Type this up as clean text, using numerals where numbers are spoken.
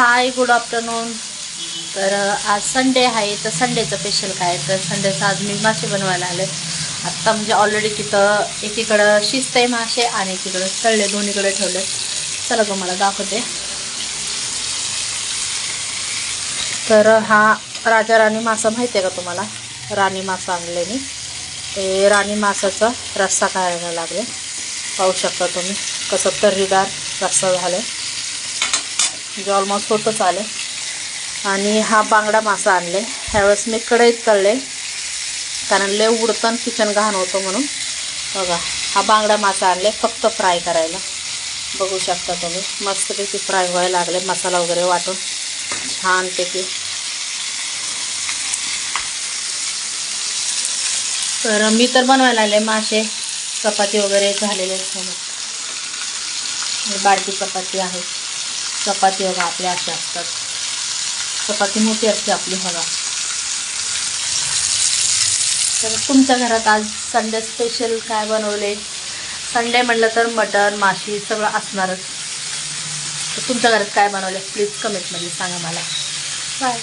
हाय, good afternoon. तर आज Sunday आहे, तर संडेचं स्पेशल काय, तर संडेचं आज मी मासे बनवायला आले. आत्ता म्हणजे ऑलरेडी तिथं एकीकडं शिजते मासे आणि एकीकडं तळले, दोन्हीकडे ठेवले. चला तुम्हाला दाखवते. तर हा राजा राणी मासा माहिती आहे का तुम्हाला? राणी मासा आणले मी. ते राणी मासाचा रस्सा करायला लागले. पाहू शकता तुम्ही कसं तर्रीदार रस्सा झाला, म्हणजे ऑलमोस्ट होतच आले. आणि हा बांगडा मासा आणले. ह्यावेळेस मी कढईत तळले, कारण लय उडतं किचन घाण होतं म्हणून. बघा, हा बांगडा मासा आणले फक्त फ्राय करायला. बघू शकता तुम्ही मस्तपैकी फ्राय व्हायला लागले, मसाला वगैरे वाटून छानपैकी. तर मी तर बनवायला आले मासे. चपाती वगैरे झालेले आहेत, बारकी चपाती आहे. चपाती बघा आपल्या अशा असतात, चपाती मोठी असते आपली बघा. तर तुमच्या घरात आज संडे स्पेशल काय बनवले? संडे म्हटलं तर मटण माशी सगळं असणारच. तर तुमच्या घरात काय बनवलं प्लीज कमेंटमध्ये सांगा मला. बाय.